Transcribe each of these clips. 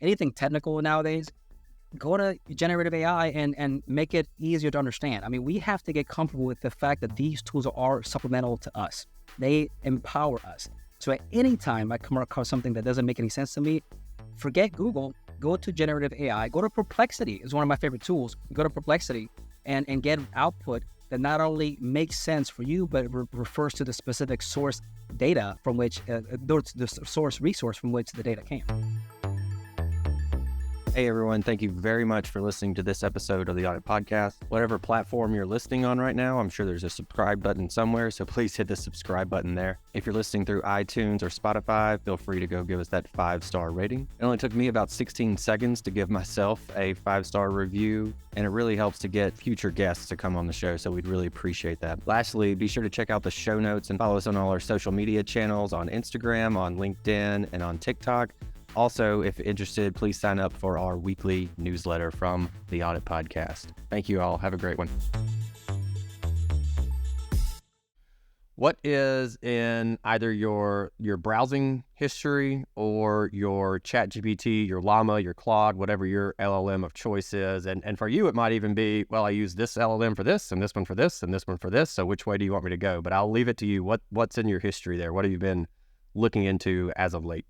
anything technical nowadays, go to generative AI and make it easier to understand. I mean, we have to get comfortable with the fact that these tools are supplemental to us. They empower us. So at any time I come across something that doesn't make any sense to me, forget Google, go to generative AI, go to Perplexity. It's one of my favorite tools. Go to Perplexity and get output that not only makes sense for you, but refers to the specific source data from which, the source resource from which the data came. Hey everyone, thank you very much for listening to this episode of the Audit Podcast. Whatever platform you're listening on right now, I'm sure there's a subscribe button somewhere, so please hit the subscribe button there. If you're listening through iTunes or Spotify, feel free to go give us that 5-star rating. It only took me about 16 seconds to give myself a 5-star review, and it really helps to get future guests to come on the show, so we'd really appreciate that. Lastly, be sure to check out the show notes and follow us on all our social media channels on Instagram, on LinkedIn, and on TikTok. Also, if interested, please sign up for our weekly newsletter from the Audit Podcast. Thank you all. Have a great one. What is in either your browsing history or your ChatGPT, your Llama, your Claude, whatever your LLM of choice is? And for you, it might even be, well, I use this LLM for this, and this one for this, and this one for this. So which way do you want me to go? But I'll leave it to you. What's in your history there? What have you been looking into as of late?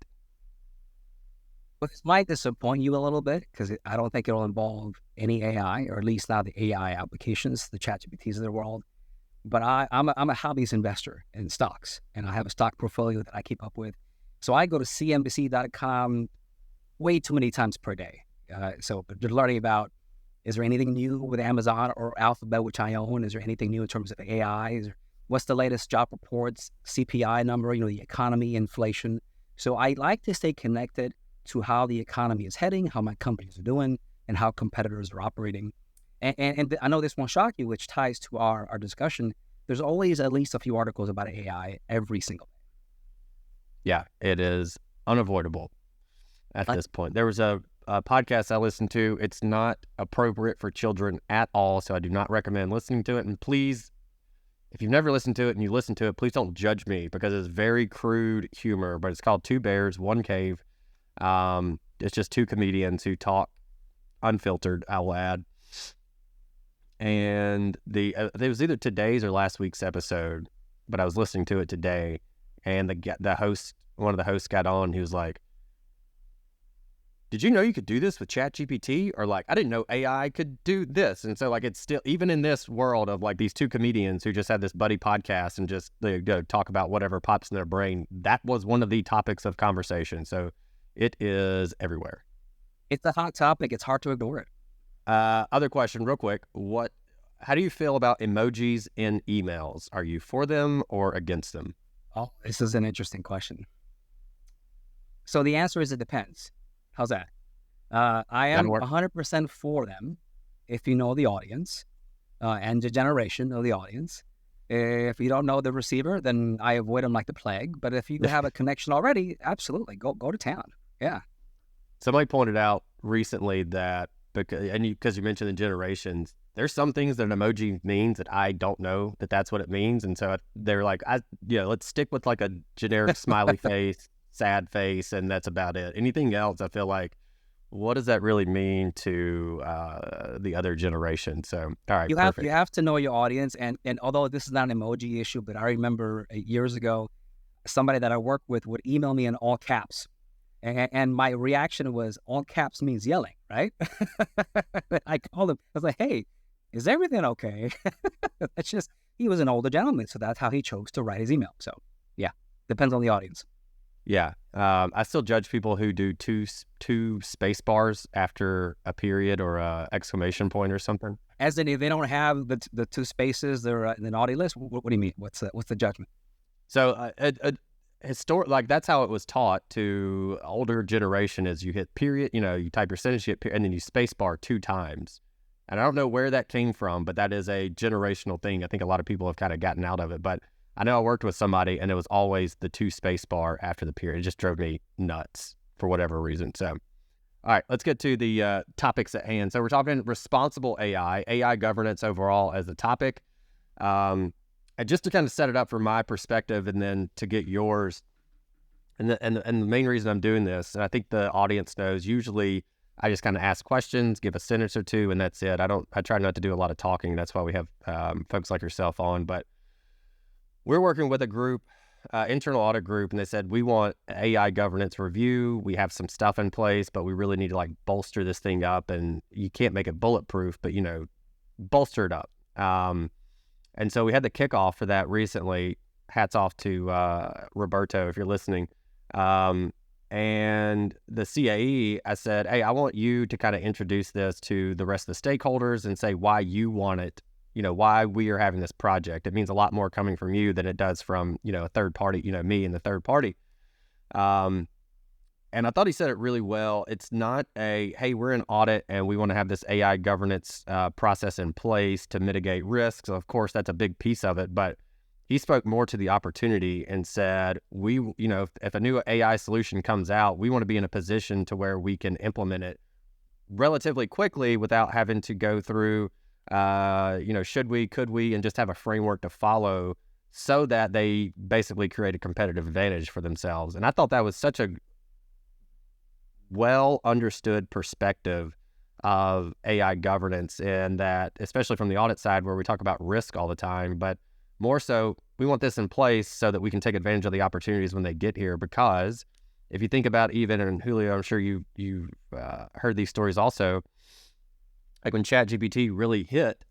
Well, this might disappoint you a little bit because I don't think it'll involve any AI, or at least not the AI applications, the ChatGPTs of the world. But I'm a hobbyist investor in stocks, and I have a stock portfolio that I keep up with. So I go to cnbc.com way too many times per day. So they're learning about, is there anything new with Amazon or Alphabet, which I own? Is there anything new in terms of AI? What's the latest job reports, CPI number, the economy, inflation? So I like to stay connected to how the economy is heading, how my companies are doing, and how competitors are operating. And I know this won't shock you, which ties to our discussion. There's always at least a few articles about AI every single day. Yeah, it is unavoidable at this point. There was a podcast I listened to. It's not appropriate for children at all, so I do not recommend listening to it. And please, if you've never listened to it and you listen to it, please don't judge me because it's very crude humor, but it's called Two Bears, One Cave. It's just two comedians who talk unfiltered, I'll add. And it was either today's or last week's episode, but I was listening to it today, and the host, one of the hosts got on. He was like, "Did you know you could do this with ChatGPT?" Or like, "I didn't know AI could do this." And so like, it's still, even in this world of like these two comedians who just had this buddy podcast and just they talk about whatever pops in their brain, that was one of the topics of conversation. So it is everywhere. It's a hot topic. It's hard to ignore it. Other question real quick. How do you feel about emojis in emails? Are you for them or against them? Oh, this is an interesting question. So the answer is it depends. How's that? I am 100% for them if you know the audience and the generation of the audience. If you don't know the receiver, then I avoid them like the plague. But if you have a connection already, absolutely, go to town. Yeah. Somebody pointed out recently that because you mentioned the generations, there's some things that an emoji means that I don't know that that's what it means, and so they're like, let's stick with like a generic smiley face, sad face, and that's about it. Anything else, I feel like, what does that really mean to the other generation? So, all right, you have to know your audience, and although this is not an emoji issue, but I remember years ago, somebody that I worked with would email me in all caps. And my reaction was, all caps means yelling, right? I called him. I was like, "Hey, is everything okay?" That's just, he was an older gentleman, so that's how he chose to write his email. So, yeah, depends on the audience. Yeah, I still judge people who do two space bars after a period or a exclamation point or something. As in, if they don't have the two spaces, they're in the naughty list. What do you mean? What's the judgment? So, like that's how it was taught to older generation, is you hit period, you type your sentence, you hit period, and then you space bar 2 times. And I don't know where that came from, but that is a generational thing. I think a lot of people have kind of gotten out of it, but I know I worked with somebody and it was always the 2 space bar after the period. It just drove me nuts for whatever reason. So, all right, let's get to the topics at hand. So we're talking responsible AI governance overall as a topic. And just to kind of set it up from my perspective and then to get yours, And the main reason I'm doing this, and I think the audience knows, usually I just kind of ask questions, give a sentence or two, and that's it. I try not to do a lot of talking. That's why we have folks like yourself on. But we're working with a group, internal audit group, and they said, we want AI governance review. We have some stuff in place, but we really need to like bolster this thing up. And you can't make it bulletproof, but bolster it up. And so we had the kickoff for that recently. Hats off to Roberto, if you're listening. And the CAE, I said, hey, I want you to kind of introduce this to the rest of the stakeholders and say why you want it, why we are having this project. It means a lot more coming from you than it does from, a third party, me and the third party. And I thought he said it really well. It's not hey, we're in audit and we want to have this AI governance process in place to mitigate risks. Of course, that's a big piece of it, but he spoke more to the opportunity and said, if a new AI solution comes out, we want to be in a position to where we can implement it relatively quickly without having to go through, should we, could we, and just have a framework to follow so that they basically create a competitive advantage for themselves. And I thought that was such a well understood perspective of AI governance, and that, especially from the audit side where we talk about risk all the time, but more so, we want this in place so that we can take advantage of the opportunities when they get here. Because if you think about and Julio, I'm sure you've heard these stories also, like when ChatGPT really hit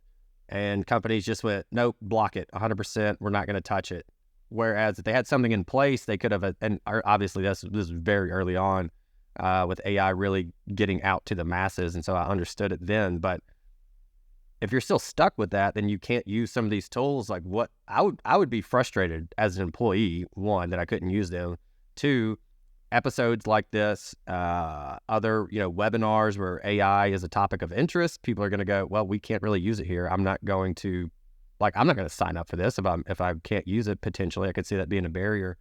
and companies just went, nope, block it, 100%, we're not going to touch it. Whereas if they had something in place, they could have, and obviously this was very early on with AI really getting out to the masses. And so I understood it then, but if you're still stuck with that, then you can't use some of these tools. Like what I would be frustrated as an employee, one, that I couldn't use them. Two, episodes like this, other, webinars where AI is a topic of interest, people are going to go, well, we can't really use it here. I'm not going to sign up for this if I can't use it. Potentially, I could see that being a barrier.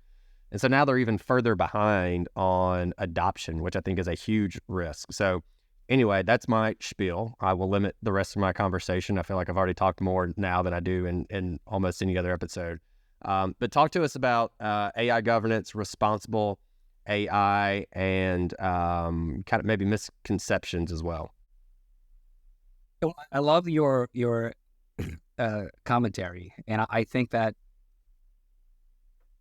And so now they're even further behind on adoption, which I think is a huge risk. So anyway, that's my spiel. I will limit the rest of my conversation. I feel like I've already talked more now than I do in almost any other episode. But talk to us about AI governance, responsible AI, and kind of maybe misconceptions as well. I love your commentary, and I think that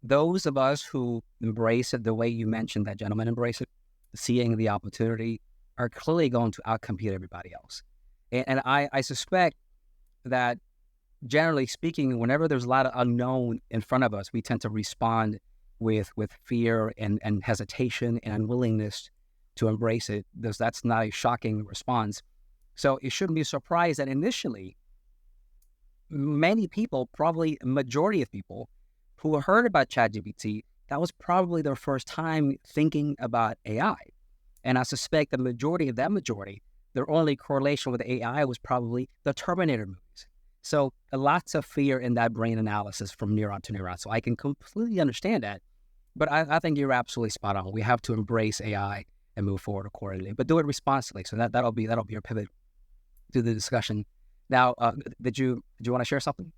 those of us who embrace it the way you mentioned that gentleman embrace it, seeing the opportunity, are clearly going to outcompete everybody else. And I suspect that, generally speaking, whenever there's a lot of unknown in front of us, we tend to respond with fear and hesitation and unwillingness to embrace it, because that's not a shocking response. So it shouldn't be a surprise that initially, many people, probably a majority of people who heard about ChatGPT, that was probably their first time thinking about AI. And I suspect the majority of that majority, their only correlation with AI was probably the Terminator movies. So lots of fear in that brain analysis from neuron to neuron. So I can completely understand that. But I think you're absolutely spot on. We have to embrace AI and move forward accordingly, but do it responsibly. So that'll be your pivot to the discussion. Now, did you want to share something?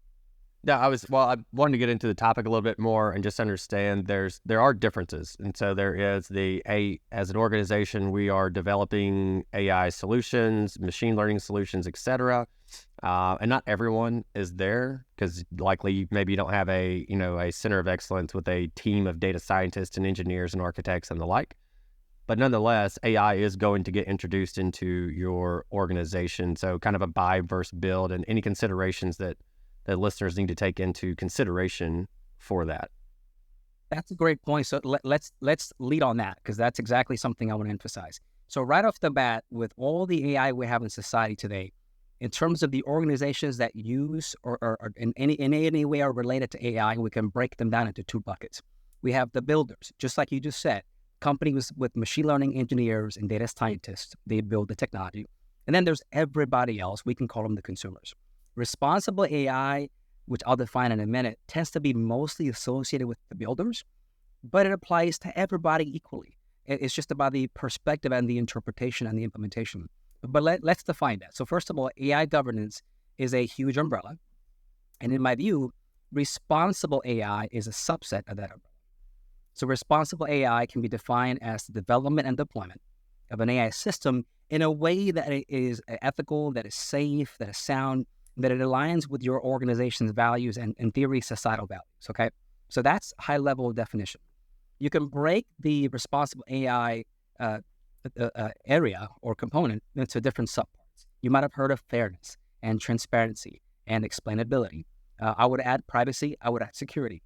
Yeah, I wanted to get into the topic a little bit more and just understand there are differences. And so there is as an organization, we are developing AI solutions, machine learning solutions, et cetera. And not everyone is there, because likely maybe you don't have a center of excellence with a team of data scientists and engineers and architects and the like. But nonetheless, AI is going to get introduced into your organization. So kind of a buy versus build, and any considerations that listeners need to take into consideration for that. That's a great point. So let's lead on that, because that's exactly something I want to emphasize. So right off the bat, with all the AI we have in society today, in terms of the organizations that use or in any way are related to AI, we can break them down into two buckets. We have the builders, just like you just said, companies with machine learning engineers and data scientists. They build the technology. And then there's everybody else. We can call them the consumers. Responsible AI, which I'll define in a minute, tends to be mostly associated with the builders, but it applies to everybody equally. It's just about the perspective and the interpretation and the implementation. But let's define that. So first of all, AI governance is a huge umbrella. And in my view, responsible AI is a subset of that umbrella. So responsible AI can be defined as the development and deployment of an AI system in a way that it is ethical, that is safe, that is sound, that it aligns with your organization's values and, in theory, societal values, okay? So that's high-level definition. You can break the responsible AI area or component into different subparts. You might have heard of fairness and transparency and explainability. I would add privacy. I would add security.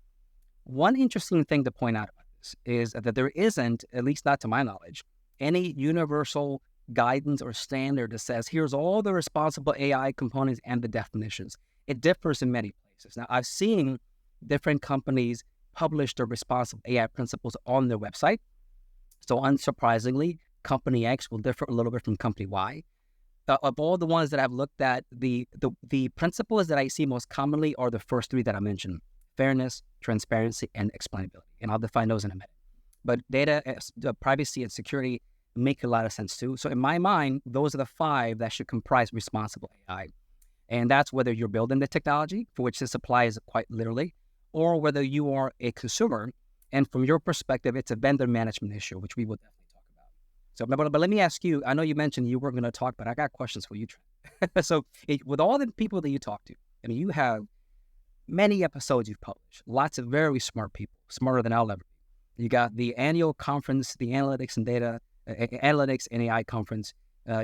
One interesting thing to point out about this is that there isn't, at least not to my knowledge, any universal guidance or standard that says, here's all the responsible AI components and the definitions. It differs in many places. Now, I've seen different companies publish their responsible AI principles on their website. So unsurprisingly, Company X will differ a little bit from Company Y. Of all the ones that I've looked at, the principles that I see most commonly are the first three that I mentioned: fairness, transparency, and explainability. And I'll define those in a minute. But data, privacy, and security make a lot of sense too. So in my mind, those are the five that should comprise responsible AI. And that's whether you're building the technology, for which this applies quite literally, or whether you are a consumer. And from your perspective, it's a vendor management issue, which we will definitely talk about. So, but let me ask you, I know you mentioned you weren't going to talk, but I got questions for you, Trent. So with all the people that you talk to, I mean, you have many episodes you've published, lots of very smart people, smarter than I'll ever be. You got the annual conference, the analytics and data, analytics and AI conference,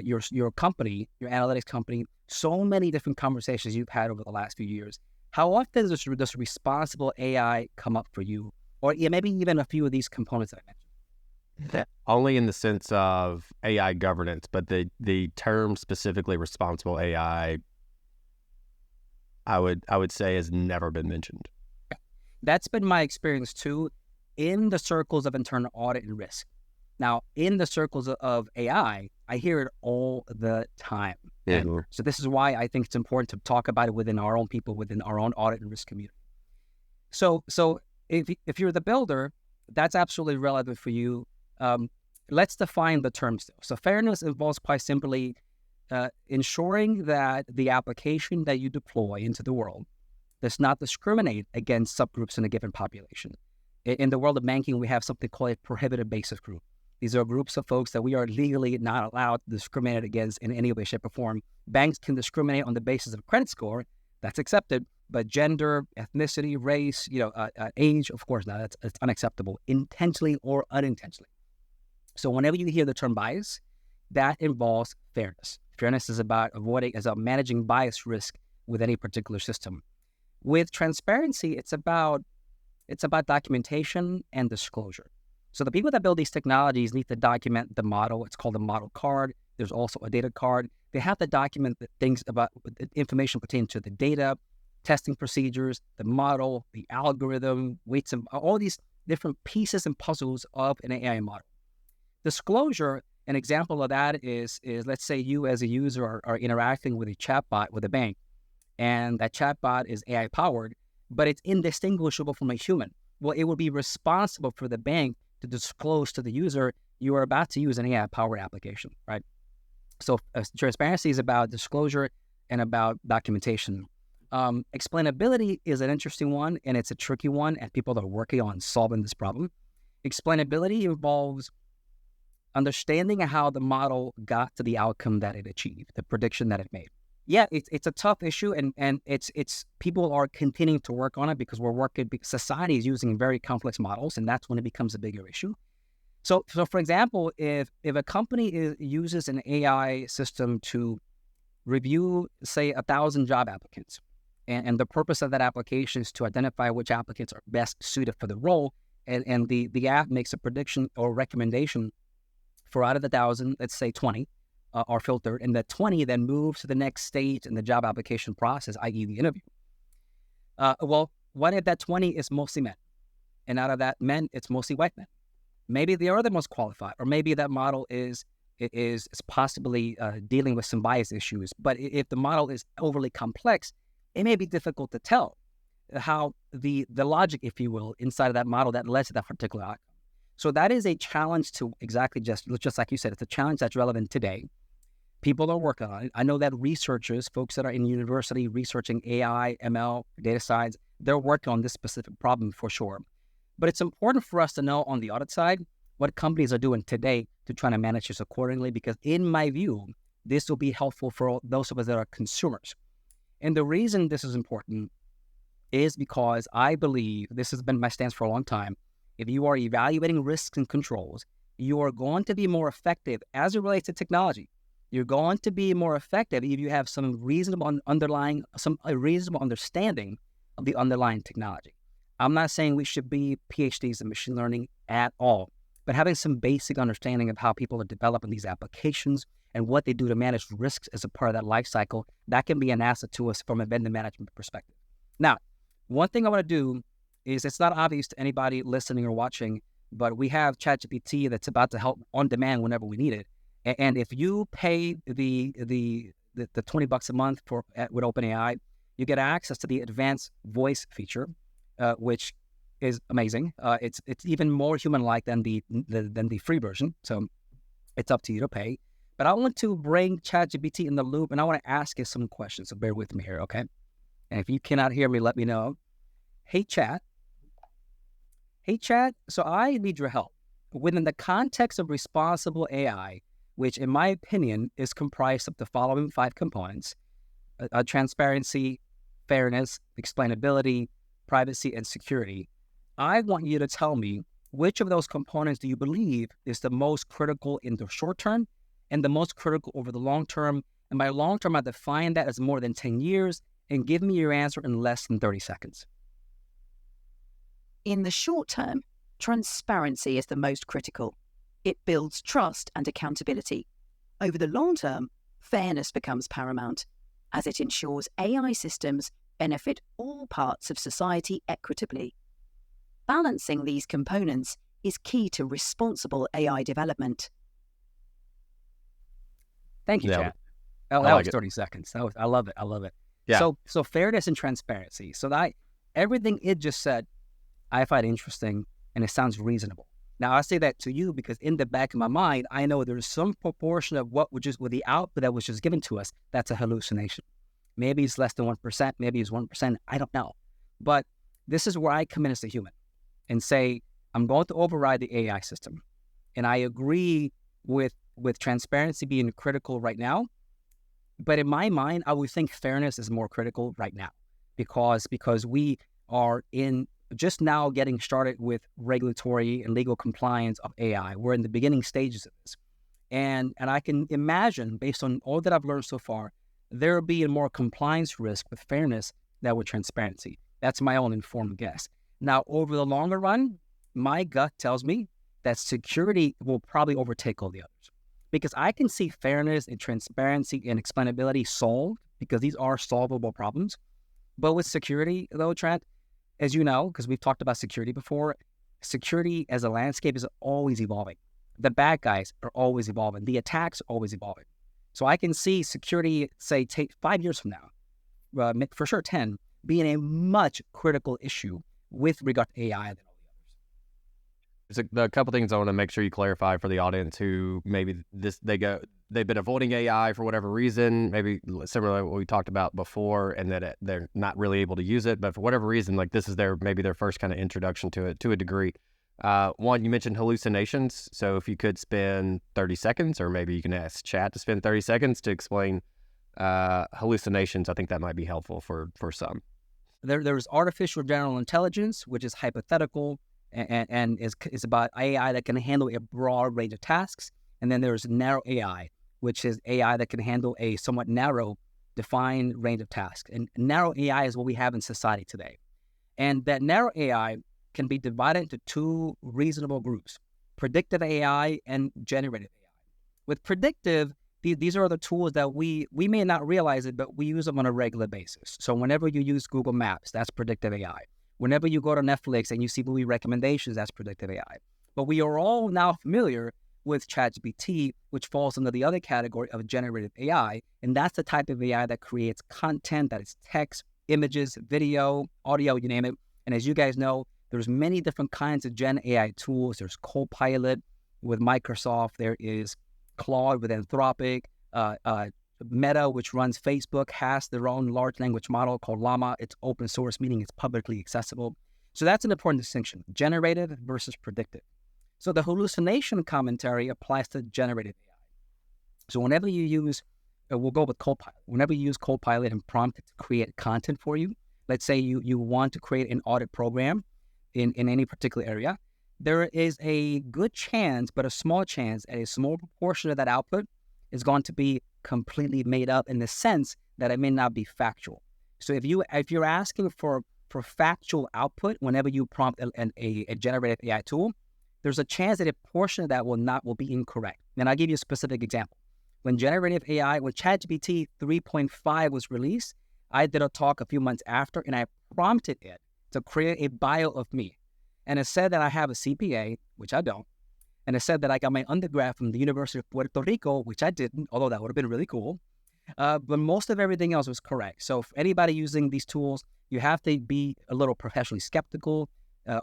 your company, your analytics company, so many different conversations you've had over the last few years. How often does responsible AI come up for you? Or maybe even a few of these components that I mentioned? Only in the sense of AI governance, but the term specifically responsible AI, I would say, has never been mentioned. That's been my experience too, in the circles of internal audit and risk. Now, in the circles of AI, I hear it all the time. Mm-hmm. So this is why I think it's important to talk about it within our own people, within our own audit and risk community. So if you're the builder, that's absolutely relevant for you. Let's define the terms though. So fairness involves quite simply ensuring that the application that you deploy into the world does not discriminate against subgroups in a given population. In the world of banking, we have something called a prohibited basis group. These are groups of folks that we are legally not allowed to discriminate against in any way, shape, or form. Banks can discriminate on the basis of credit score. That's accepted. But gender, ethnicity, race, age, of course not. It's unacceptable, intentionally or unintentionally. So whenever you hear the term bias, that involves fairness. Fairness is about managing bias risk with any particular system. With transparency, it's about documentation and disclosure. So the people that build these technologies need to document the model. It's called a model card. There's also a data card. They have to document the things about the information pertaining to the data, testing procedures, the model, the algorithm, weights, and all these different pieces and puzzles of an AI model. Disclosure, an example of that is let's say you as a user are interacting with a chatbot with a bank, and that chatbot is AI powered, but it's indistinguishable from a human. Well, it will be responsible for the bank to disclose to the user you are about to use an AI powered application, right? So transparency is about disclosure and about documentation. Explainability is an interesting one, and it's a tricky one, and people are working on solving this problem. Explainability involves understanding how the model got to the outcome that it achieved, the prediction that it made. Yeah, it's a tough issue, and it's people are continuing to work on it because society is using very complex models, and that's when it becomes a bigger issue. So for example, if a company uses an AI system to review, say, 1,000 job applicants, and the purpose of that application is to identify which applicants are best suited for the role, and the app makes a prediction or recommendation for out of the 1,000, let's say 20, are filtered, and the 20 then moves to the next stage in the job application process, i.e. the interview. Well, what if that 20 is mostly men? And out of that men, it's mostly white men. Maybe they are the most qualified, or maybe that model is possibly dealing with some bias issues. But if the model is overly complex, it may be difficult to tell how the logic, if you will, inside of that model that led to that particular outcome. So that is a challenge to exactly just like you said, it's a challenge that's relevant today. People are working on it. I know that researchers, folks that are in university researching AI, ML, data science, they're working on this specific problem for sure. But it's important for us to know on the audit side what companies are doing today to try to manage this accordingly, because in my view, this will be helpful for those of us that are consumers. And the reason this is important is because I believe, this has been my stance for a long time, if you are evaluating risks and controls, you are going to be more effective as it relates to technology. You're going to be more effective if you have some reasonable reasonable understanding of the underlying technology. I'm not saying we should be PhDs in machine learning at all, but having some basic understanding of how people are developing these applications and what they do to manage risks as a part of that life cycle, that can be an asset to us from a vendor management perspective. Now, one thing I want to do is, it's not obvious to anybody listening or watching, but we have ChatGPT that's about to help on demand whenever we need it. And if you pay the $20 a month with OpenAI, you get access to the advanced voice feature, which is amazing. It's even more human-like than the free version. So it's up to you to pay. But I want to bring ChatGPT in the loop, and I want to ask you some questions. So bear with me here, okay? And if you cannot hear me, let me know. Hey, Chat. So I need your help. Within the context of responsible AI, which in my opinion is comprised of the following 5 components: transparency, fairness, explainability, privacy, and security. I want you to tell me, which of those components do you believe is the most critical in the short term and the most critical over the long term? And by long term, I define that as more than 10 years, and give me your answer in less than 30 seconds. In the short term, transparency is the most critical. It builds trust and accountability. Over the long term, fairness becomes paramount, as it ensures AI systems benefit all parts of society equitably. Balancing these components is key to responsible AI development. Thank you, Chad. That was 30 seconds. I love it. Yeah. So fairness and transparency. So everything it just said, I find interesting, and it sounds reasonable. Now, I say that to you because in the back of my mind, I know there's some proportion of with the output that was just given to us, that's a hallucination. Maybe it's less than 1%, maybe it's 1%, I don't know. But this is where I come in as a human and say, I'm going to override the AI system. And I agree with transparency being critical right now. But in my mind, I would think fairness is more critical right now because we are just now getting started with regulatory and legal compliance of AI. We're in the beginning stages of this. And I can imagine, based on all that I've learned so far, there will be a more compliance risk with fairness than with transparency. That's my own informed guess. Now, over the longer run, my gut tells me that security will probably overtake all the others. Because I can see fairness and transparency and explainability solved, because these are solvable problems. But with security, though, Trent, as you know, because we've talked about security before, security as a landscape is always evolving. The bad guys are always evolving. The attacks are always evolving. So I can see security, say, take 5 years from now, for sure 10, being a much critical issue with regard to AI than all the others. There's a couple things I want to make sure you clarify for the audience who maybe they've been avoiding AI for whatever reason, maybe similar to what we talked about before, and that they're not really able to use it, but for whatever reason, like this is maybe their first kind of introduction to it to a degree. One, you mentioned hallucinations. So if you could spend 30 seconds, or maybe you can ask Chat to spend 30 seconds to explain hallucinations, I think that might be helpful for some. There's artificial general intelligence, which is hypothetical and is about AI that can handle a broad range of tasks. And then there's narrow AI, which is AI that can handle a somewhat narrow, defined range of tasks. And narrow AI is what we have in society today. And that narrow AI can be divided into 2 reasonable groups: predictive AI and generative AI. With predictive, these are the tools that we may not realize it, but we use them on a regular basis. So whenever you use Google Maps, that's predictive AI. Whenever you go to Netflix and you see movie recommendations, that's predictive AI. But we are all now familiar with ChatGPT, which falls under the other category of generative AI. And that's the type of AI that creates content that is text, images, video, audio, you name it. And as you guys know, there's many different kinds of Gen AI tools. There's Copilot with Microsoft. There is Claude with Anthropic. Meta, which runs Facebook, has their own large language model called Llama. It's open source, meaning it's publicly accessible. So that's an important distinction, generative versus predictive. So the hallucination commentary applies to generative AI. So whenever you use, we'll go with Copilot. Whenever you use Copilot and prompt it to create content for you, let's say you want to create an audit program in any particular area, there is a good chance, but a small chance, a small proportion of that output is going to be completely made up in the sense that it may not be factual. So if you're asking for factual output whenever you prompt a generative AI tool, there's a chance that a portion of that will be incorrect. And I'll give you a specific example. When ChatGPT 3.5 was released, I did a talk a few months after, and I prompted it to create a bio of me. And it said that I have a CPA, which I don't. And it said that I got my undergrad from the University of Puerto Rico, which I didn't, although that would have been really cool. But most of everything else was correct. So for anybody using these tools, you have to be a little professionally skeptical,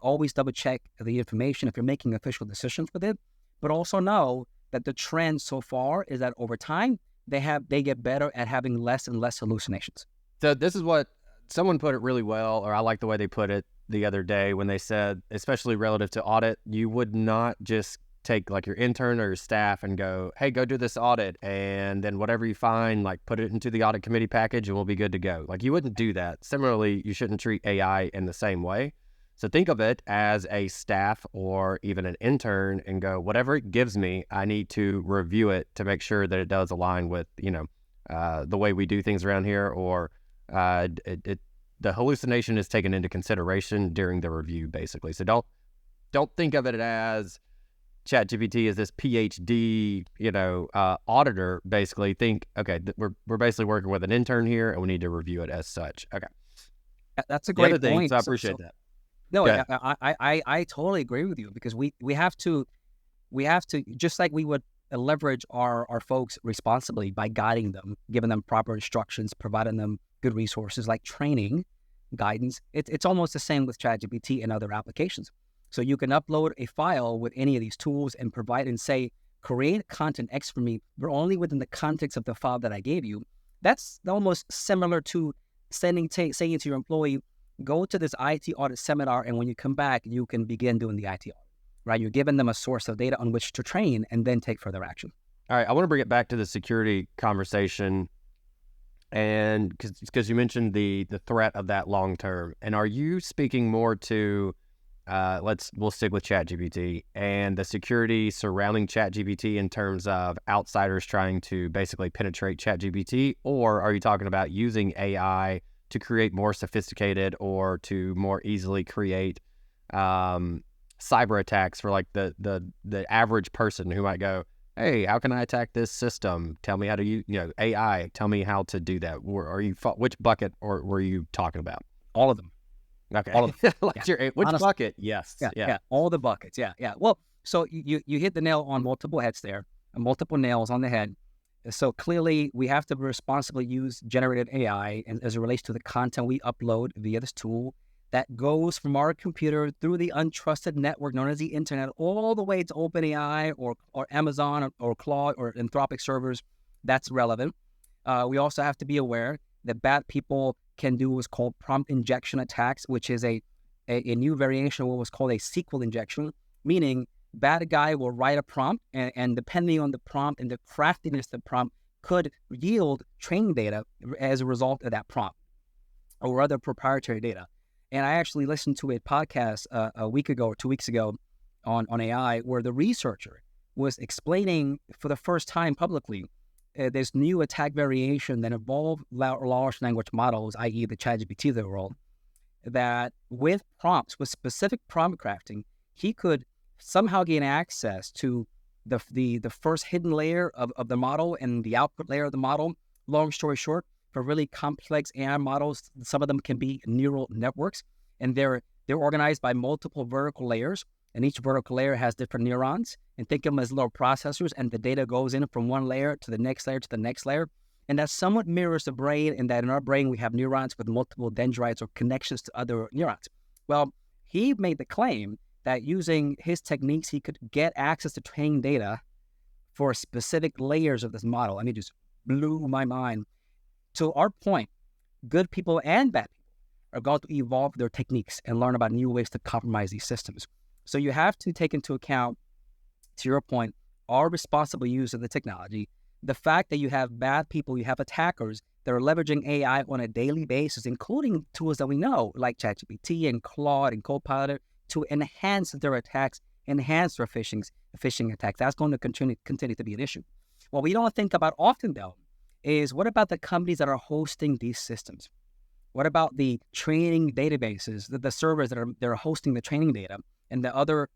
always double check the information if you're making official decisions with it, but also know that the trend so far is that over time, they get better at having less and less hallucinations. So this is what someone put it really well, or I like the way they put it the other day when they said, especially relative to audit, you would not just take like your intern or your staff and go, hey, go do this audit. And then whatever you find, like put it into the audit committee package and we'll be good to go. Like you wouldn't do that. Similarly, you shouldn't treat AI in the same way. So think of it as a staff or even an intern and go, whatever it gives me, I need to review it to make sure that it does align with, the way we do things around here, or the hallucination is taken into consideration during the review, basically. So don't think of it as ChatGPT is this PhD, auditor. Basically, think, okay, we're basically working with an intern here, and we need to review it as such. Okay, that's a great point. So I appreciate that. No, I totally agree with you, because we have to just like we would leverage our folks responsibly by guiding them, giving them proper instructions, providing them good resources like training, guidance. It's almost the same with ChatGPT and other applications. So you can upload a file with any of these tools and provide and say, create content X for me, but only within the context of the file that I gave you. That's almost similar to saying to your employee, go to this IT audit seminar, and when you come back, you can begin doing the IT audit, right? You're giving them a source of data on which to train and then take further action. All right, I want to bring it back to the security conversation, and because you mentioned the threat of that long term. And are you speaking more to, we'll stick with ChatGPT and the security surrounding ChatGPT in terms of outsiders trying to basically penetrate ChatGPT, or are you talking about using AI to create more sophisticated or to more easily create cyber attacks for like the average person who might go, hey, how can I attack this system? Tell me how to use, AI. Tell me how to do that. Which bucket were you talking about? All of them. Okay. All of them. Which bucket? Yes. Yeah. All the buckets. Yeah. Well, so you hit the nail on multiple heads there, multiple nails on the head. So clearly, we have to responsibly use generative AI as it relates to the content we upload via this tool that goes from our computer through the untrusted network known as the internet all the way to OpenAI or Amazon or Claude or Anthropic servers. That's relevant. We also have to be aware that bad people can do what's called prompt injection attacks, which is a new variation of what was called a SQL injection, meaning bad guy will write a prompt, and depending on the prompt and the craftiness of the prompt could yield training data as a result of that prompt or other proprietary data. And I actually listened to a podcast a week ago or 2 weeks ago on AI where the researcher was explaining for the first time publicly this new attack variation that involved large language models, i.e. the ChatGPT of the world, that with prompts, with specific prompt crafting, he could somehow gain access to the first hidden layer of the model and the output layer of the model. Long story short, for really complex AI models, some of them can be neural networks, and they're organized by multiple vertical layers, and each vertical layer has different neurons, and think of them as little processors, and the data goes in from one layer to the next layer to the next layer. And that somewhat mirrors the brain, in that in our brain we have neurons with multiple dendrites or connections to other neurons. Well, he made the claim that using his techniques, he could get access to training data for specific layers of this model. And it just blew my mind. To our point, good people and bad people are going to evolve their techniques and learn about new ways to compromise these systems. So you have to take into account, to your point, our responsible use of the technology, the fact that you have bad people, you have attackers that are leveraging AI on a daily basis, including tools that we know like ChatGPT and Claude and Copilot to enhance their attacks, enhance their phishing attacks. That's going to continue to be an issue. What we don't think about often, though, is what about the companies that are hosting these systems? What about the training databases, the servers that are hosting the training data and the other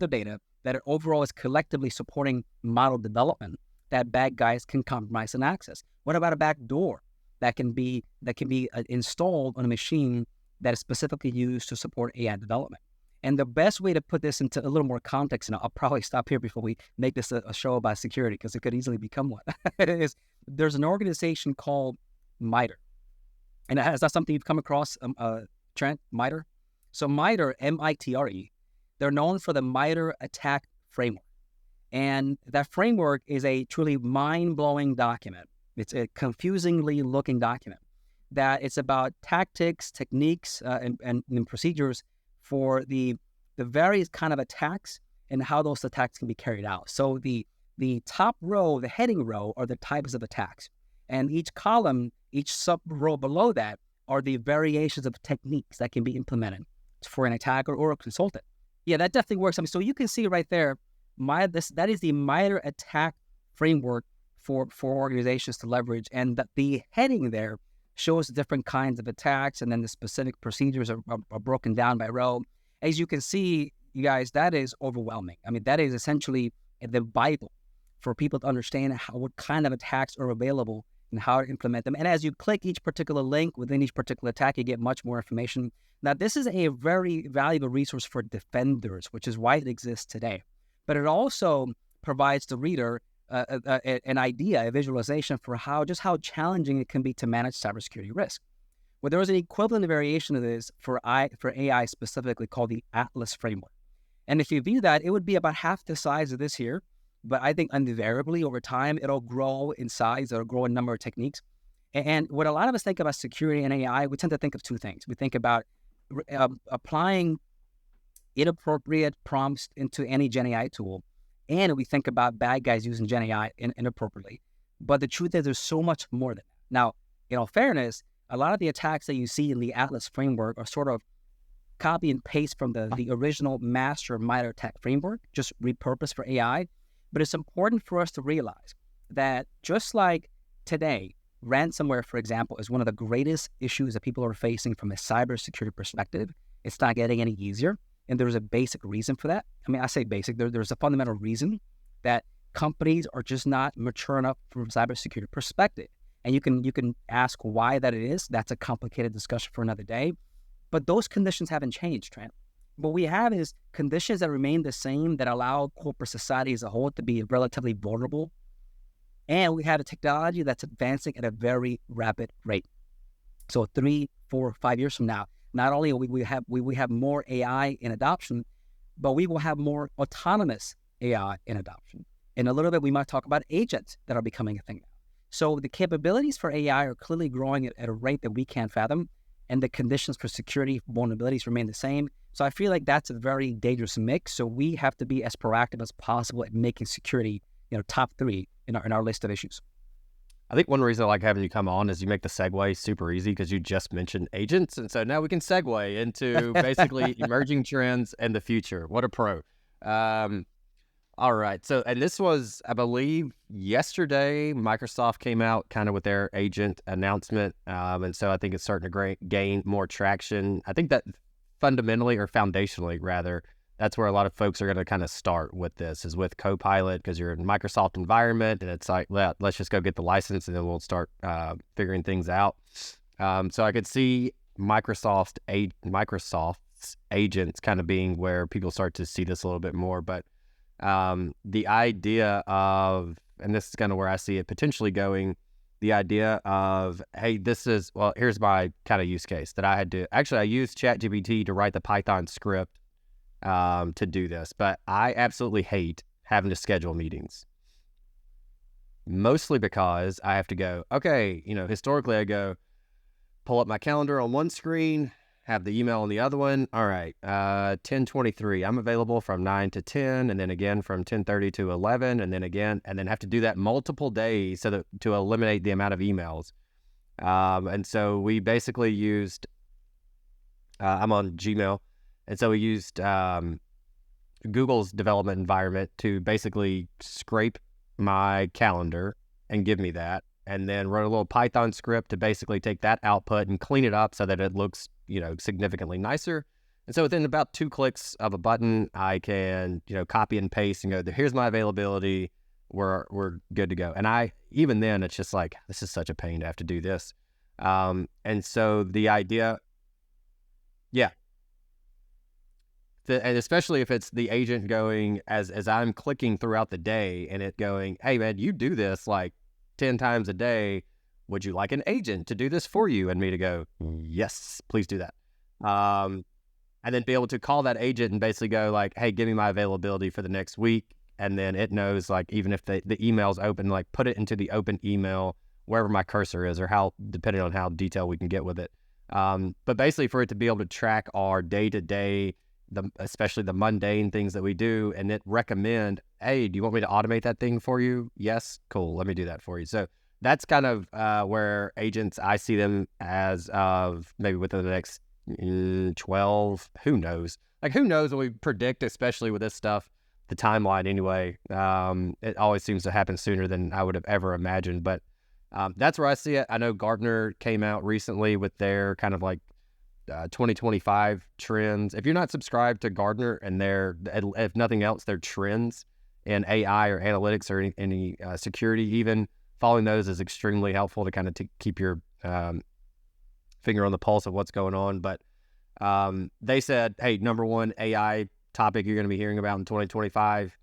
data that overall is collectively supporting model development that bad guys can compromise and access? What about a back door that can be installed on a machine that is specifically used to support AI development? And the best way to put this into a little more context, and I'll probably stop here before we make this a show about security, because it could easily become one, is there's an organization called MITRE. And is that something you've come across, Trent, MITRE? So MITRE, M-I-T-R-E, they're known for the MITRE attack framework. And that framework is a truly mind-blowing document. It's a confusingly looking document that it's about tactics, techniques, and procedures for the various kind of attacks and how those attacks can be carried out. So the top row, the heading row, are the types of attacks. And each column, each sub-row below that are the variations of techniques that can be implemented for an attacker or a consultant. Yeah, that definitely works. I mean, so you can see right there, that is the MITRE attack framework for organizations to leverage. And the heading there shows different kinds of attacks, and then the specific procedures are broken down by row. As you can see, you guys, that is overwhelming. I mean, that is essentially the Bible for people to understand what kind of attacks are available and how to implement them. And as you click each particular link within each particular attack, you get much more information. Now, this is a very valuable resource for defenders, which is why it exists today. But it also provides the reader an idea, a visualization for how challenging it can be to manage cybersecurity risk. Well, there is an equivalent variation of this for AI specifically called the Atlas framework. And if you view that, it would be about half the size of this here. But I think invariably over time, it'll grow in size, it'll grow in number of techniques. And what a lot of us think about security and AI, we tend to think of two things. We think about applying inappropriate prompts into any Gen AI tool, and we think about bad guys using Gen AI inappropriately. But the truth is there's so much more than that. Now, in all fairness, a lot of the attacks that you see in the Atlas framework are sort of copy and paste from the original master MITRE attack framework, just repurposed for AI. But it's important for us to realize that just like today, ransomware, for example, is one of the greatest issues that people are facing from a cybersecurity perspective. It's not getting any easier. And there's a basic reason for that. I mean, I say basic, there's a fundamental reason that companies are just not mature enough from a cybersecurity perspective. And you can ask why that is. That's a complicated discussion for another day. But those conditions haven't changed, Trent. What we have is conditions that remain the same that allow corporate society as a whole to be relatively vulnerable. And we have a technology that's advancing at a very rapid rate. So 3, 4, 5 years from now, not only will we have more AI in adoption, but we will have more autonomous AI in adoption. In a little bit, we might talk about agents that are becoming a thing now. So the capabilities for AI are clearly growing at a rate that we can't fathom, and the conditions for security vulnerabilities remain the same. So I feel like that's a very dangerous mix. So we have to be as proactive as possible at making security, top 3 in our list of issues. I think one reason I like having you come on is you make the segue super easy because you just mentioned agents. And so now we can segue into basically emerging trends and the future. What a pro. All right. So, and this was, I believe, yesterday, Microsoft came out kind of with their agent announcement. And so I think it's starting to gain more traction. I think that fundamentally or foundationally, rather, that's where a lot of folks are going to kind of start with this, is with Copilot, because you're in a Microsoft environment and it's like, let's just go get the license and then we'll start figuring things out. So I could see Microsoft's agents kind of being where people start to see this a little bit more. But the idea of, and this is kind of where I see it potentially going, the idea of, hey, here's my kind of use case that I used ChatGPT to write the Python script to do this, but I absolutely hate having to schedule meetings. Mostly because I have to go, okay, historically I go, pull up my calendar on one screen, have the email on the other one. All right, 10:23. I'm available from 9 to 10, and then again from 10:30 to 11, and then again, and then have to do that multiple days so that to eliminate the amount of emails. And so we basically used, I'm on Gmail, and so we used Google's development environment to basically scrape my calendar and give me that, and then wrote a little Python script to basically take that output and clean it up so that it looks, significantly nicer. And so within about 2 clicks of a button, I can, copy and paste and go, here's my availability. We're good to go. And even then, it's just like, this is such a pain to have to do this. And so the idea, and especially if it's the agent going, as I'm clicking throughout the day and it going, hey man, you do this like 10 times a day. Would you like an agent to do this for you? And me to go, yes, please do that. And then be able to call that agent and basically go like, hey, give me my availability for the next week. And then it knows, like, even if the email's open, like put it into the open email wherever my cursor is, or depending on how detailed we can get with it. But basically for it to be able to track our day-to-day, especially the mundane things that we do, and it recommend, hey, do you want me to automate that thing for you? Yes, cool, let me do that for you. So that's kind of where agents, I see them as of maybe within the next 12, who knows? Like, who knows when we predict, especially with this stuff, the timeline anyway. It always seems to happen sooner than I would have ever imagined. But that's where I see it. I know Gartner came out recently with their kind of like 2025 trends. If you're not subscribed to Gartner and if nothing else, their trends in AI or analytics or any security, even following those is extremely helpful to kind of keep your finger on the pulse of what's going on. But they said, hey, number one AI topic you're going to be hearing about in 2025,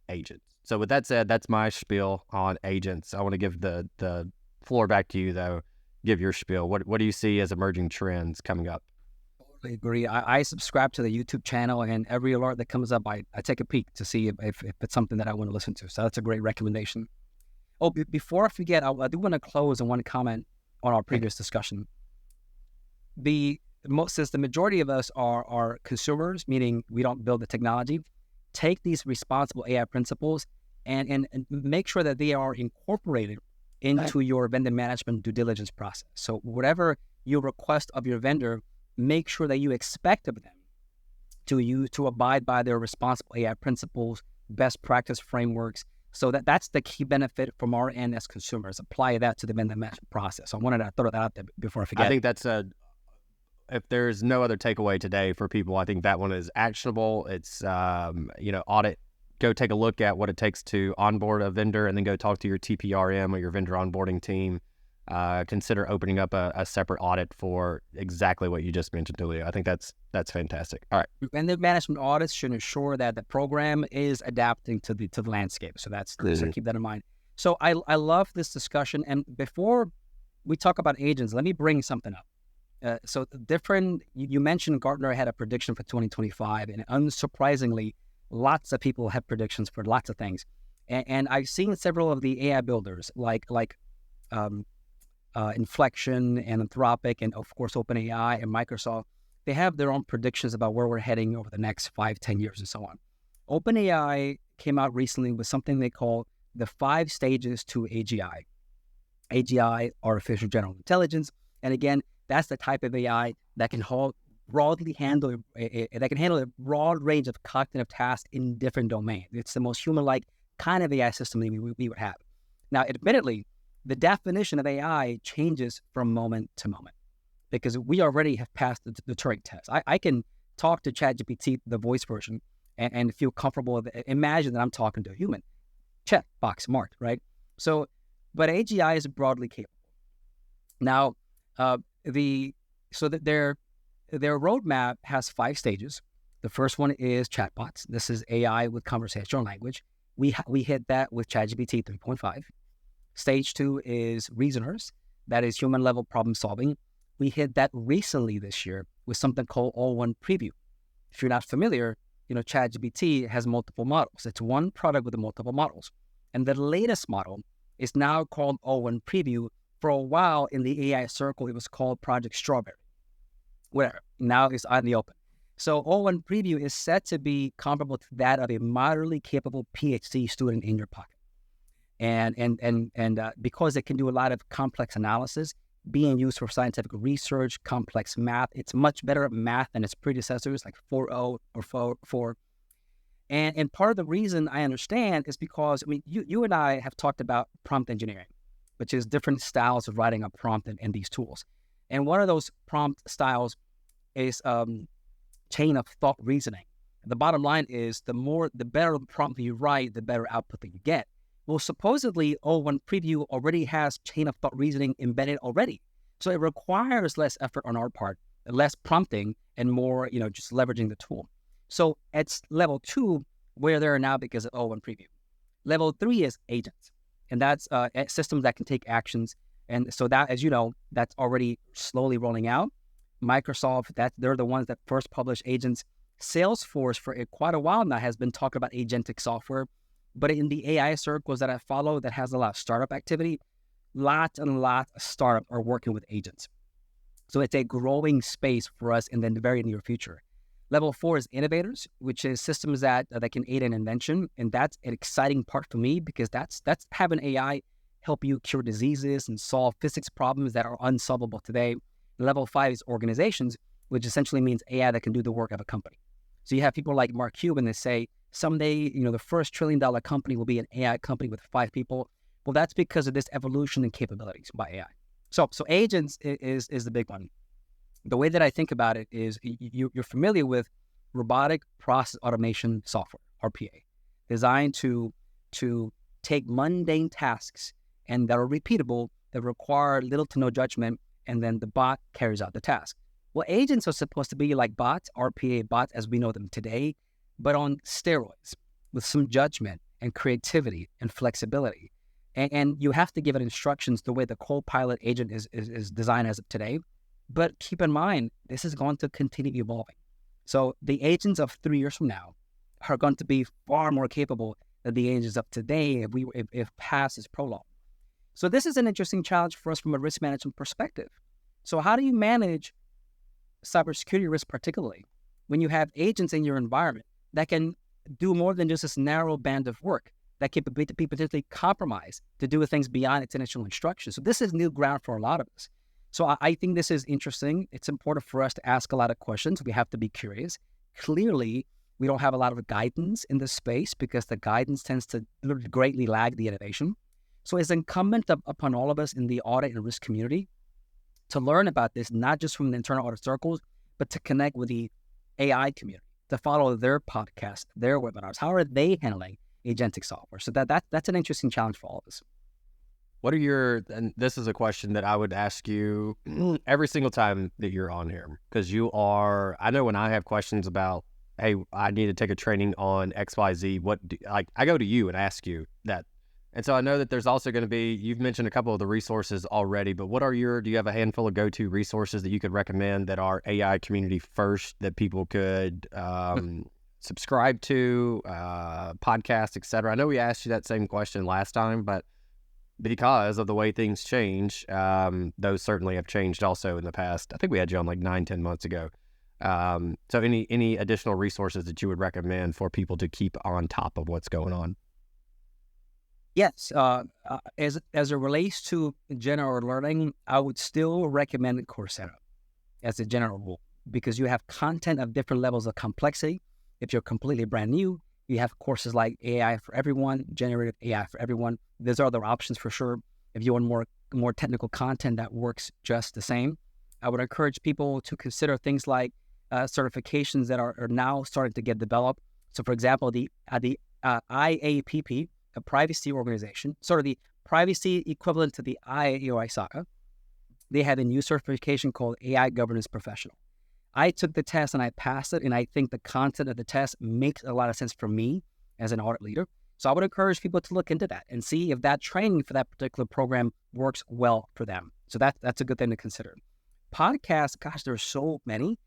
agents. So with that said, that's my spiel on agents. I want to give the floor back to you, though. Give your spiel. What do you see as emerging trends coming up? Totally agree. I subscribe to the YouTube channel, and every alert that comes up, I take a peek to see if it's something that I want to listen to. So that's a great recommendation. Oh, before I forget, I do want to close on one comment on our previous discussion. Since the majority of us are consumers, meaning we don't build the technology, take these responsible AI principles and make sure that they are incorporated into your vendor management due diligence process. So whatever you request of your vendor, make sure that you expect of them to abide by their responsible AI principles, best practice frameworks. So that's the key benefit from our end as consumers. Apply that to the vendor management process. So I wanted to throw that out there before I forget. I think that's if there's no other takeaway today for people, I think that one is actionable. It's, audit, go take a look at what it takes to onboard a vendor, and then go talk to your TPRM or your vendor onboarding team. Consider opening up a separate audit for exactly what you just mentioned, Julio. I think that's fantastic. All right. Vendor management audits should ensure that the program is adapting to the landscape. So so keep that in mind. So I love this discussion. And before we talk about agents, let me bring something up. You mentioned Gartner had a prediction for 2025, and unsurprisingly, lots of people have predictions for lots of things. And I've seen several of the AI builders like Inflection and Anthropic, and of course OpenAI and Microsoft. They have their own predictions about where we're heading over the next 5-10 years and so on. OpenAI came out recently with something they call the 5 stages to AGI. AGI, artificial general intelligence, and again, that's the type of AI that can broadly handle a broad range of cognitive tasks in different domains. It's the most human-like kind of AI system that we would have. Now, admittedly, the definition of AI changes from moment to moment because we already have passed the Turing test. I can talk to ChatGPT, the voice version, and feel comfortable with it. Imagine that I'm talking to a human. Check, box marked, right? So, but AGI is broadly capable. Now, their roadmap has 5 stages. The first one is chatbots. This is AI with conversational language. We hit that with ChatGPT 3.5. Stage 2 is reasoners. That is human level problem solving. We hit that recently this year with something called All-One Preview. If you're not familiar, ChatGPT has multiple models. It's one product with multiple models. And the latest model is now called All-One Preview For a while in the AI circle, it was called Project Strawberry. Whatever. Now it's out in the open. So O1 Preview is said to be comparable to that of a moderately capable PhD student in your pocket. And because it can do a lot of complex analysis, being used for scientific research, complex math, it's much better at math than its predecessors like 4.0 or 4. And part of the reason I understand is because, I mean, you and I have talked about prompt engineering, which is different styles of writing a prompt in these tools. And one of those prompt styles is chain of thought reasoning. The bottom line is the better the prompt that you write, the better output that you get. Well, supposedly O1 Preview already has chain of thought reasoning embedded already. So it requires less effort on our part, less prompting, and more, just leveraging the tool. So it's level 2 where they're now because of O1 Preview. Level 3 is agents, and that's systems that can take actions. And so that, as you know, that's already slowly rolling out. Microsoft, they're the ones that first published agents. Salesforce, for quite a while now, has been talking about agentic software. But in the AI circles that I follow that has a lot of startup activity, lots and lots of startups are working with agents. So it's a growing space for us in the very near future. Level 4 is innovators, which is systems that can aid in invention. And that's an exciting part for me because that's having AI help you cure diseases and solve physics problems that are unsolvable today. Level 5 is organizations, which essentially means AI that can do the work of a company. So you have people like Mark Cuban that say, someday, the first $1 trillion company will be an AI company with 5 people. Well, that's because of this evolution in capabilities by AI. So agents is the big one. The way that I think about it is you're familiar with robotic process automation software, RPA, designed to take mundane tasks and that are repeatable, that require little to no judgment, and then the bot carries out the task. Well, agents are supposed to be like bots, RPA bots as we know them today, but on steroids with some judgment and creativity and flexibility. And you have to give it instructions the way the co-pilot agent is designed as of today. But keep in mind, this is going to continue evolving. So the agents of 3 years from now are going to be far more capable than the agents of today if past is prologue. So this is an interesting challenge for us from a risk management perspective. So how do you manage cybersecurity risk particularly when you have agents in your environment that can do more than just this narrow band of work, that can be potentially compromised to do things beyond its initial instructions? So this is new ground for a lot of us. So I think this is interesting. It's important for us to ask a lot of questions. We have to be curious. Clearly, we don't have a lot of guidance in this space because the guidance tends to greatly lag the innovation. So it's incumbent upon all of us in the audit and risk community to learn about this, not just from the internal audit circles, but to connect with the AI community, to follow their podcasts, their webinars. How are they handling agentic software? So that's an interesting challenge for all of us. What are and this is a question that I would ask you every single time that you're on here, because I know when I have questions about, hey, I need to take a training on XYZ, I go to you and ask you that. And so I know that there's also going to be, you've mentioned a couple of the resources already, but do you have a handful of go-to resources that you could recommend that are AI community first that people could subscribe to, podcast, et cetera? I know we asked you that same question last time, but because of the way things change, those certainly have changed also in the past. I think we had you on like 9-10 months ago. So any additional resources that you would recommend for people to keep on top of what's going on? Yes. As it relates to general learning, I would still recommend Coursera as a general rule, because you have content of different levels of complexity. If you're completely brand new, you have courses like AI for Everyone, Generative AI for Everyone. There's other options for sure. If you want more technical content that works just the same, I would encourage people to consider things like certifications that are now starting to get developed. So, for example, the IAPP, a privacy organization, sort of the privacy equivalent to the IAO-ISACA, they have a new certification called AI Governance Professional. I took the test and I passed it, and I think the content of the test makes a lot of sense for me as an audit leader. So I would encourage people to look into that and see if that training for that particular program works well for them. So that's a good thing to consider. Podcasts, gosh, there's so many.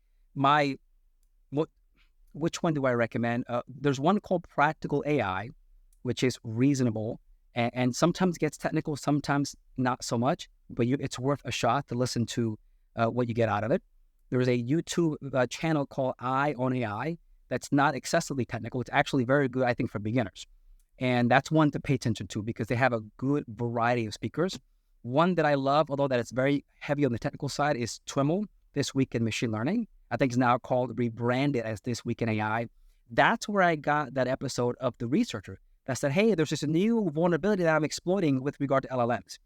Which one do I recommend? There's one called Practical AI, which is reasonable and sometimes gets technical, sometimes not so much, but it's worth a shot to listen to what you get out of it. There is a YouTube channel called Eye on AI that's not excessively technical. It's actually very good, I think, for beginners. And that's one to pay attention to because they have a good variety of speakers. One that I love, although that it's very heavy on the technical side, is Twiml, This Week in Machine Learning. I think it's now called, rebranded as This Week in AI. That's where I got that episode of the researcher that said, hey, there's this new vulnerability that I'm exploiting with regard to LLMs.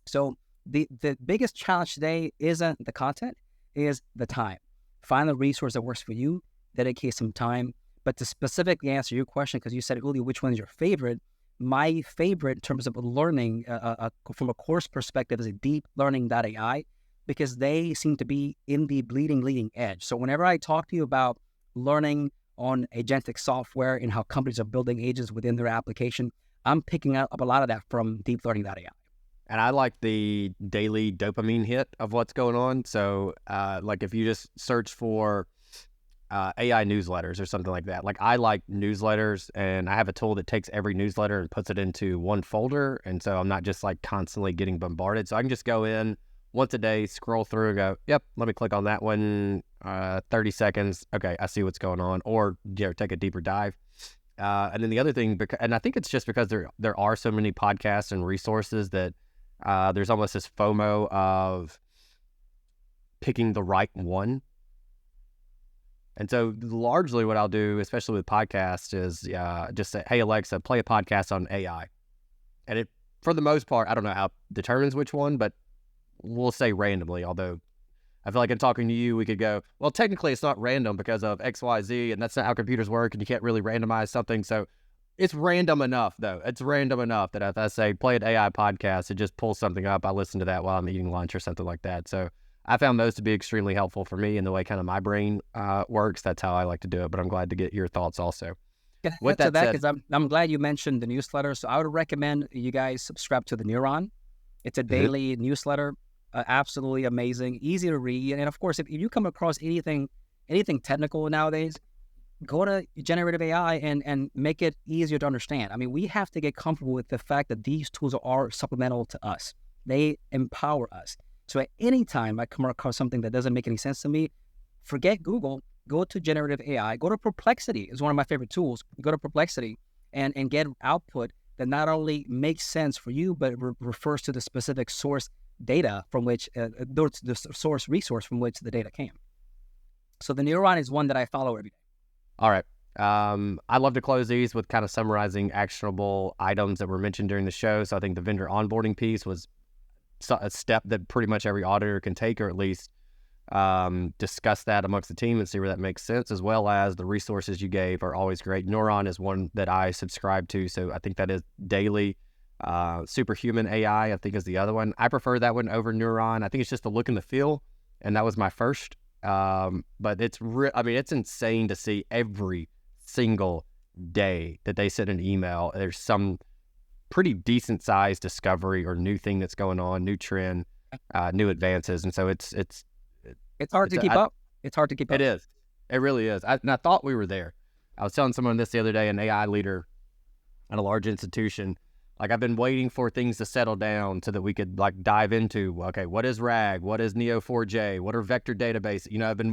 So the biggest challenge today isn't the content, is the time. Find a resource that works for you, dedicate some time. But to specifically answer your question, because you said earlier, which one is your favorite? My favorite in terms of learning from a course perspective is a deep learning.ai, because they seem to be in the leading edge. So whenever I talk to you about learning on agentic software and how companies are building agents within their application, I'm picking up a lot of that from deep learning.ai. And I like the daily dopamine hit of what's going on. So like if you just search for AI newsletters or something like that. Like I like newsletters, and I have a tool that takes every newsletter and puts it into one folder. And so I'm not just like constantly getting bombarded. So I can just go in once a day, scroll through and go, yep, let me click on that one, 30 seconds. Okay, I see what's going on. Or take a deeper dive. And then the other thing, and I think it's just because there are so many podcasts and resources that there's almost this FOMO of picking the right one. And so largely what I'll do, especially with podcasts, is just say, hey, Alexa, play a podcast on AI. And it, for the most part, I don't know how it determines which one, but we'll say randomly. Although I feel like in talking to you, we could go, well, technically it's not random because of X, Y, Z, and that's not how computers work, and you can't really randomize something. So it's random enough, though. It's random enough that if I say play an AI podcast, it just pulls something up. I listen to that while I'm eating lunch or something like that. So I found those to be extremely helpful for me in the way kind of my brain works. That's how I like to do it, but I'm glad to get your thoughts also. With that said, because I'm glad you mentioned the newsletter. So I would recommend you guys subscribe to the Neuron. It's a daily newsletter, absolutely amazing, easy to read. And of course, if you come across anything technical nowadays, go to generative AI and make it easier to understand. I mean, we have to get comfortable with the fact that these tools are supplemental to us. They empower us. So at any time I come across something that doesn't make any sense to me, forget Google, go to generative AI, go to Perplexity. It's one of my favorite tools. Go to Perplexity and get output that not only makes sense for you, but refers to the specific source data from which, the source resource from which the data came. So the Neuron is one that I follow every day. All right. I love to close these with kind of summarizing actionable items that were mentioned during the show. So I think the vendor onboarding piece was a step that pretty much every auditor can take, or at least discuss that amongst the team and see where that makes sense, as well as the resources you gave are always great. Neuron is one that I subscribe to, so I think that is daily. Superhuman AI, I think, is the other one. I prefer that one over Neuron. I think it's just the look and the feel, and that was my first. But it's it's insane to see every single day that they send an email, there's some pretty decent sized discovery or new thing that's going on, new trend, new advances. And so it's hard to keep up. It's hard to keep up. It is. It really is. And I thought we were there. I was telling someone this the other day, an AI leader at a large institution. Like, I've been waiting for things to settle down so that we could like dive into, okay, what is RAG? What is Neo4j? What are vector database?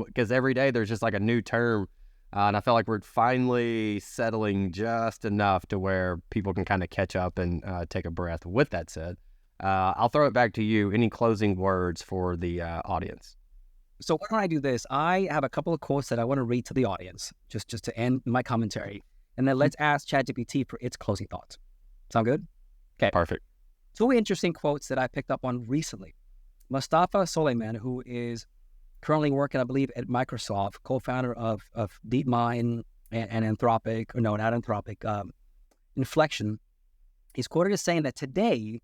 Because every day there's just like a new term. And I feel like we're finally settling just enough to where people can kind of catch up and take a breath. With that said, I'll throw it back to you. Any closing words for the audience? So why don't I do this? I have a couple of quotes that I want to read to the audience, just to end my commentary. And then let's ask ChatGPT for its closing thoughts. Sound good? Okay. Perfect. Two interesting quotes that I picked up on recently. Mustafa Suleyman, who is currently working, I believe, at Microsoft, co-founder of DeepMind and Anthropic, or no, not Anthropic, Inflection. He's quoted as saying that today,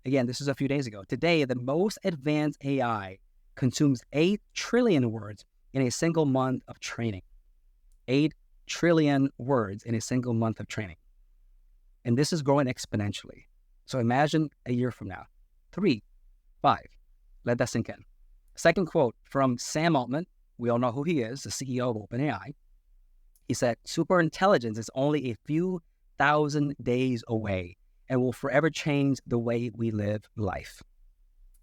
again, this is a few days ago, today, the most advanced AI consumes 8 trillion words in a single month of training. 8 trillion words in a single month of training. And this is growing exponentially. So imagine a year from now, 3, 5, let that sink in. Second quote from Sam Altman. We all know who he is, the CEO of OpenAI. He said, superintelligence is only a few thousand days away. and will forever change the way we live life.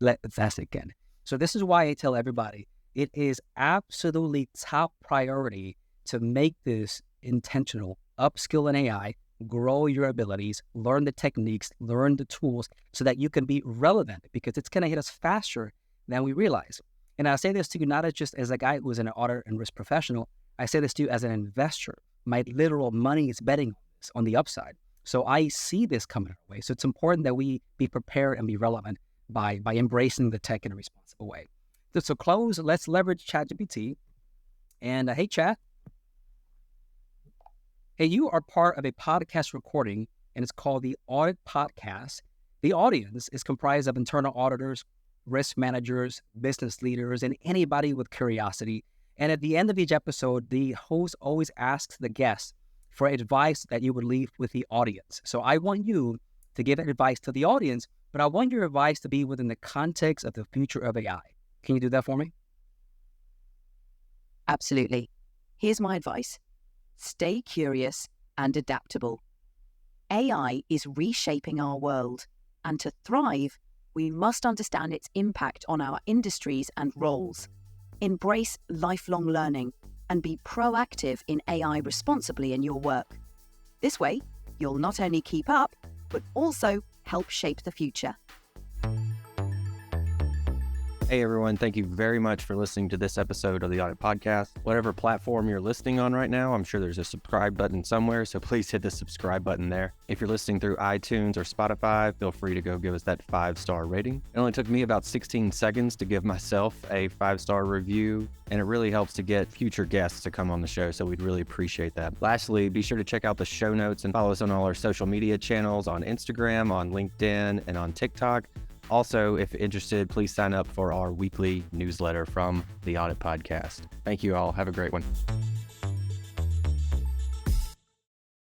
Let that sink in. So this is why I tell everybody, it is absolutely top priority to make this intentional, upskill in AI, grow your abilities, learn the techniques, learn the tools so that you can be relevant, because it's going to hit us faster than we realize. And I say this to you not as just as a guy who is an audit and risk professional. I say this to you as an investor. My literal money is betting on this on the upside. So I see this coming our way. So it's important that we be prepared and be relevant by embracing the tech in a responsible way. So close, let's leverage ChatGPT. And hey, Chat. Hey, you are part of a podcast recording, and it's called the Audit Podcast. The audience is comprised of internal auditors, risk managers, business leaders, and anybody with curiosity. And at the end of each episode, the host always asks the guest for advice that you would leave with the audience. So I want you to give advice to the audience, but I want your advice to be within the context of the future of AI. Can you do that for me? Absolutely. Here's my advice. Stay curious and adaptable. AI is reshaping our world, and to thrive, we must understand its impact on our industries and roles. Embrace lifelong learning and be proactive in AI responsibly in your work. This way, you'll not only keep up, but also help shape the future. Hey everyone, thank you very much for listening to this episode of the Audit Podcast. Whatever platform you're listening on right now, I'm sure there's a subscribe button somewhere, so please hit the subscribe button there. If you're listening through iTunes or Spotify, feel free to go give us that 5-star rating. It only took me about 16 seconds to give myself a 5-star review, and it really helps to get future guests to come on the show, so we'd really appreciate that. Lastly, be sure to check out the show notes and follow us on all our social media channels on Instagram, on LinkedIn, and on TikTok. Also, if interested, please sign up for our weekly newsletter from the Audit Podcast. Thank you all. Have a great one.